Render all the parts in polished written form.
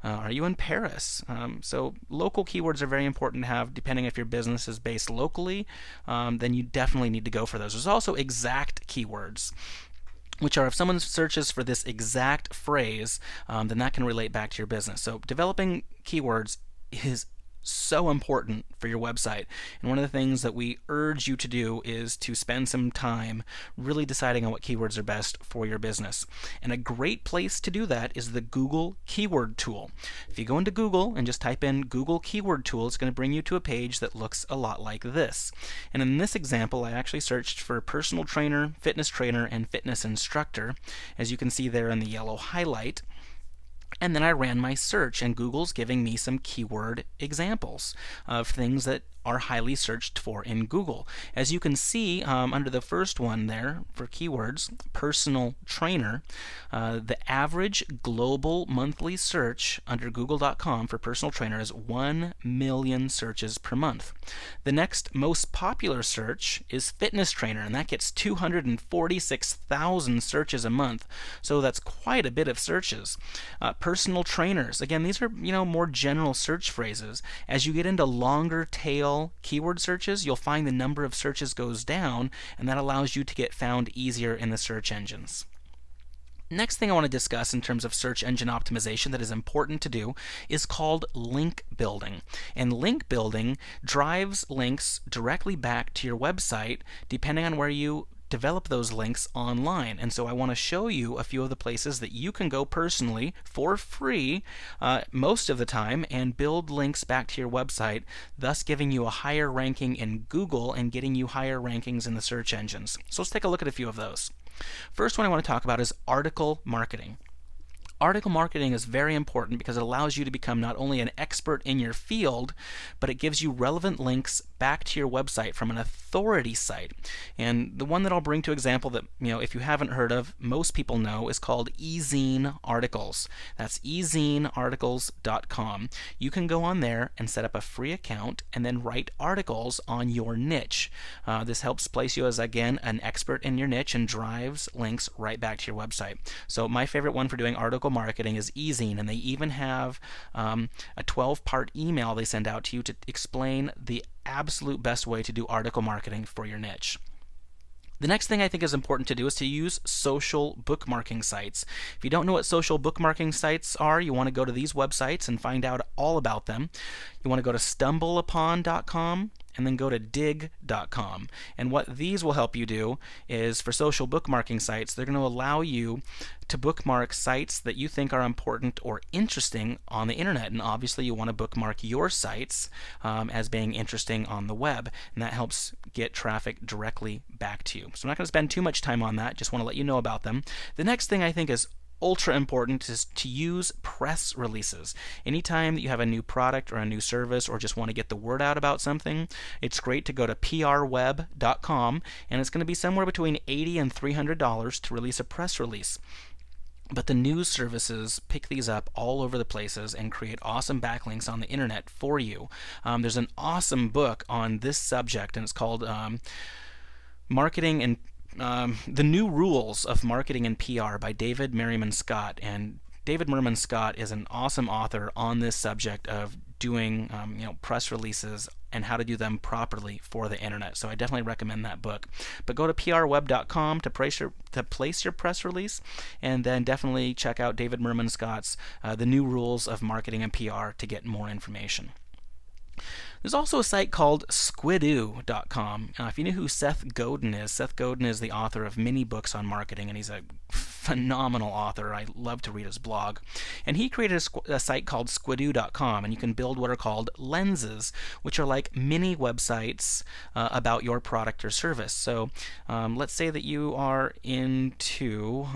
Are you in Paris? So local keywords are very important to have. Depending if your business is based locally, then you definitely need to go for those. There's also exact keywords, which are if someone searches for this exact phrase, then that can relate back to your business. So developing keywords is so important for your website. And one of the things that we urge you to do is to spend some time really deciding on what keywords are best for your business. And a great place to do that is the Google Keyword Tool. If you go into Google and just type in Google Keyword Tool, it's going to bring you to a page that looks a lot like this. And in this example, I actually searched for personal trainer, and fitness instructor, as you can see there in the yellow highlight. And then I ran my search, and Google's giving me some keyword examples of things that are highly searched for in Google. As you can see under the first one there for keywords, personal trainer, the average global monthly search under google.com for personal trainer is 1 million searches per month. The next most popular search is fitness trainer, and that gets 246,000 searches a month. So that's quite a bit of searches. Personal trainers, again, these are more general search phrases. As you get into longer tail keyword searches, you'll find the number of searches goes down, and that allows you to get found easier in the search engines. Next thing I want to discuss in terms of search engine optimization that is important to do is called link building. And link building drives links directly back to your website depending on where you develop those links online. And so I want to show you a few of the places that you can go personally for free most of the time and build links back to your website, thus giving you a higher ranking in Google and getting you higher rankings in the search engines. So let's take a look at a few of those. First one I want to talk about is article marketing. Article marketing is very important because it allows you to become not only an expert in your field, but it gives you relevant links back to your website from an authority site. And the one that I'll bring to example that, if you haven't heard of, most people know, is called eZine Articles. That's eZinearticles.com. You can go on there and set up a free account and then write articles on your niche. This helps place you as, again, an expert in your niche and drives links right back to your website. So my favorite one for doing article marketing is eZine, and they even have a 12-part email they send out to you to explain the absolute best way to do article marketing for your niche. The next thing I think is important to do is to use social bookmarking sites. If you don't know what social bookmarking sites are, you want to go to these websites and find out all about them. You want to go to stumbleupon.com and then go to dig.com. And what these will help you do is, for social bookmarking sites, they're going to allow you to bookmark sites that you think are important or interesting on the internet. And obviously you want to bookmark your sites as being interesting on the web, and that helps get traffic directly back to you. So I'm not going to spend too much time on that, just want to let you know about them. The next thing I think is ultra important is to use press releases. Anytime that you have a new product or a new service or just want to get the word out about something, it's great to go to prweb.com, and it's going to be somewhere between $80 and $300 to release a press release. But the news services pick these up all over the places and create awesome backlinks on the internet for you. There's an awesome book on this subject, and it's called Marketing and The New Rules of Marketing and PR by David Merriman Scott. And David Merriman Scott is an awesome author on this subject of doing press releases and how to do them properly for the internet. So I definitely recommend that book. But go to prweb.com to place your press release, and then definitely check out David Merriman Scott's The New Rules of Marketing and PR to get more information. There's also a site called squidoo.com. If you know who Seth Godin is the author of many books on marketing, and he's a phenomenal author. I love to read his blog. And he created a site called squidoo.com, and you can build what are called lenses, which are like mini websites about your product or service. So let's say that you are into,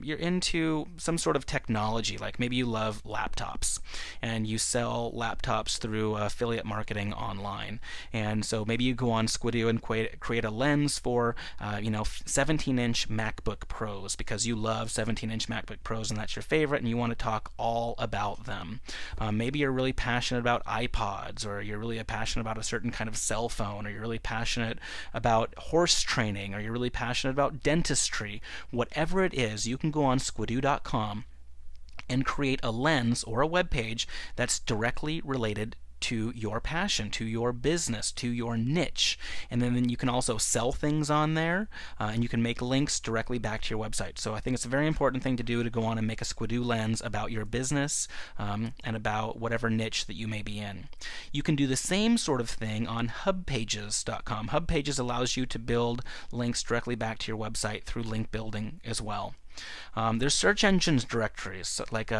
you're into some sort of technology, like maybe you love laptops, and you sell laptops through affiliate marketing online. And so maybe you go on Squidoo and create a lens for 17-inch MacBook Pros, because you love 17-inch MacBook Pros and that's your favorite and you want to talk all about them. Maybe you're really passionate about iPods, or you're really passionate about a certain kind of cell phone, or you're really passionate about horse training, or you're really passionate about dentistry. Whatever it is, you can go on squidoo.com and create a lens or a web page that's directly related to your passion, to your business, to your niche. And then you can also sell things on there, and you can make links directly back to your website. So I think it's a very important thing to do, to go on and make a Squidoo lens about your business and about whatever niche that you may be in. You can do the same sort of thing on hubpages.com. Hubpages allows you to build links directly back to your website through link building as well. There's search engines directories like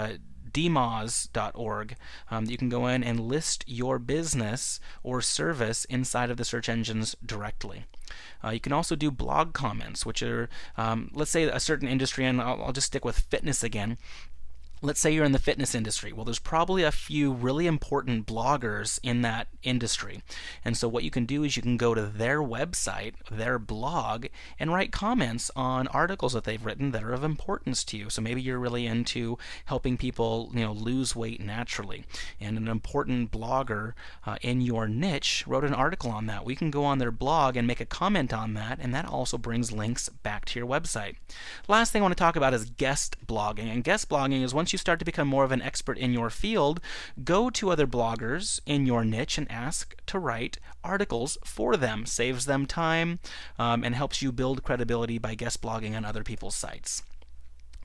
dmoz.org. You can go in and list your business or service inside of the search engines directly. You can also do blog comments, which are, let's say a certain industry, and I'll just stick with fitness again. Let's say you're in the fitness industry. Well, there's probably a few really important bloggers in that industry. And so what you can do is you can go to their website, their blog, and write comments on articles that they've written that are of importance to you. So maybe you're really into helping people, lose weight naturally. And an important blogger in your niche wrote an article on that. We can go on their blog and make a comment on that, and that also brings links back to your website. Last thing I want to talk about is guest blogging. And guest blogging is once you start to become more of an expert in your field, go to other bloggers in your niche and ask to write articles for them. Saves them time and helps you build credibility by guest blogging on other people's sites.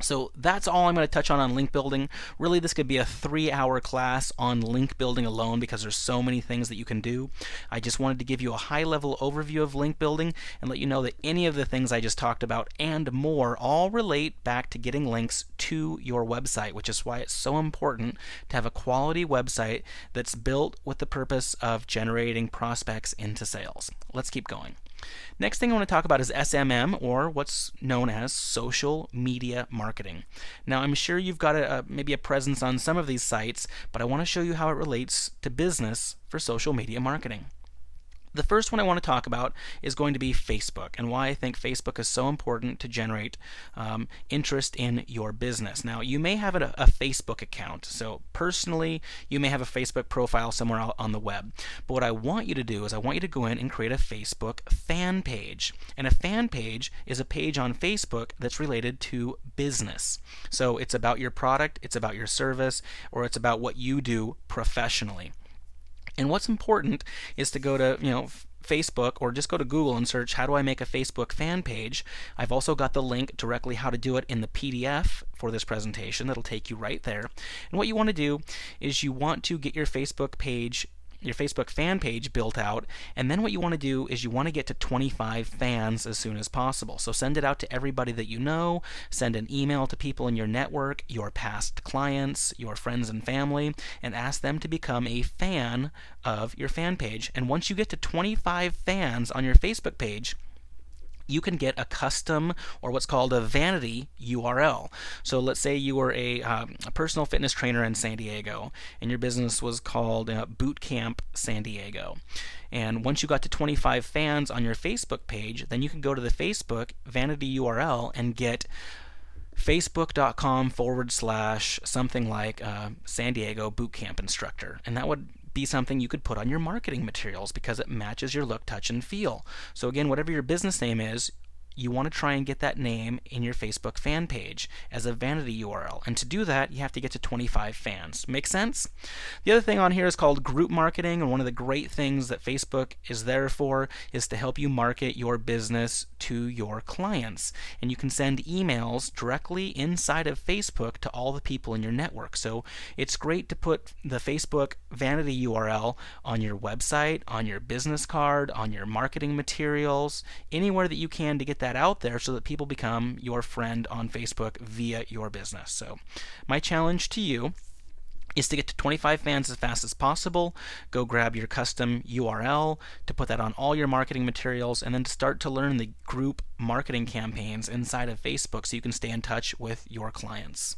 So that's all I'm going to touch on link building. Really, this could be a 3-hour class on link building alone because there's so many things that you can do. I just wanted to give you a high-level overview of link building and let you know that any of the things I just talked about and more all relate back to getting links to your website, which is why it's so important to have a quality website that's built with the purpose of generating prospects into sales. Let's keep going. Next thing I want to talk about is SMM, or what's known as social media marketing. Now, I'm sure you've got maybe a presence on some of these sites, but I want to show you how it relates to business for social media marketing. The first one I want to talk about is going to be Facebook, and why I think Facebook is so important to generate interest in your business. Now, you may have a Facebook account, so personally, you may have a Facebook profile somewhere out on the web. But what I want you to do is I want you to go in and create a Facebook fan page. And a fan page is a page on Facebook that's related to business. So it's about your product, it's about your service, or it's about what you do professionally. And what's important is to go to, Facebook, or just go to Google and search, how do I make a Facebook fan page? I've also got the link directly how to do it in the PDF for this presentation. That'll take you right there. And what you want to do is you want to get your Facebook page, your Facebook fan page built out, and then what you want to do is you want to get to 25 fans as soon as possible. So send it out to everybody that you know, send an email to people in your network, your past clients, your friends and family, and ask them to become a fan of your fan page. And once you get to 25 fans on your Facebook page, you can get a custom, or what's called a vanity URL. So let's say you were a personal fitness trainer in San Diego, and your business was called Boot Camp San Diego. And once you got to 25 fans on your Facebook page, then you can go to the Facebook vanity URL and get facebook.com/ something like San Diego Boot Camp Instructor. And that would be something you could put on your marketing materials because it matches your look, touch, and feel. So again, whatever your business name is, you want to try and get that name in your Facebook fan page as a vanity URL. And to do that, you have to get to 25 fans. Make sense? The other thing on here is called group marketing, and one of the great things that Facebook is there for is to help you market your business to your clients. And you can send emails directly inside of Facebook to all the people in your network. So it's great to put the Facebook vanity URL on your website, on your business card, on your marketing materials, anywhere that you can to get that out there so that people become your friend on Facebook via your business. So my challenge to you is to get to 25 fans as fast as possible. Go grab your custom URL to put that on all your marketing materials, and then start to learn the group marketing campaigns inside of Facebook so you can stay in touch with your clients.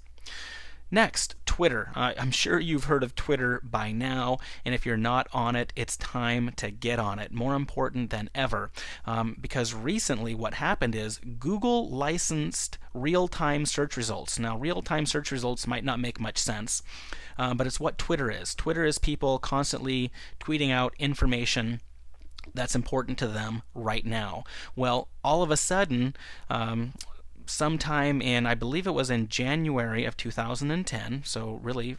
Next, Twitter. I'm sure you've heard of Twitter by now, and if you're not on it, it's time to get on it. More important than ever, because recently what happened is Google licensed real-time search results. Now, real-time search results might not make much sense, but it's what Twitter is. Twitter is people constantly tweeting out information that's important to them right now. Well, all of a sudden, sometime in, I believe it was in January of 2010, so really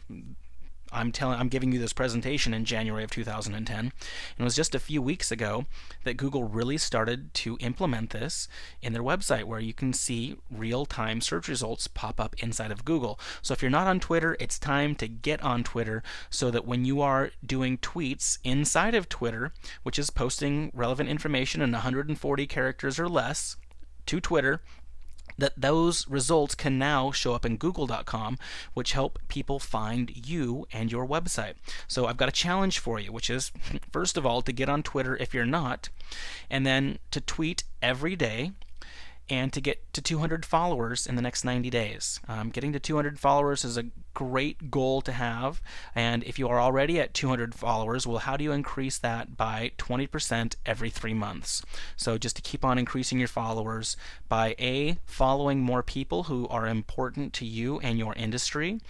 I'm giving you this presentation in January of 2010, and it was just a few weeks ago that Google really started to implement this in their website, where you can see real-time search results pop up inside of Google. So if you're not on Twitter, it's time to get on Twitter, so that when you are doing tweets inside of Twitter, which is posting relevant information in 140 characters or less to Twitter, that those results can now show up in Google.com, which help people find you and your website. So I've got a challenge for you, which is, first of all, to get on Twitter if you're not, and then to tweet every day, and to get to 200 followers in the next 90 days. Getting to 200 followers is a great goal to have, and if you are already at 200 followers, well, how do you increase that by 20% every 3 months? So just to keep on increasing your followers by following more people who are important to you and your industry,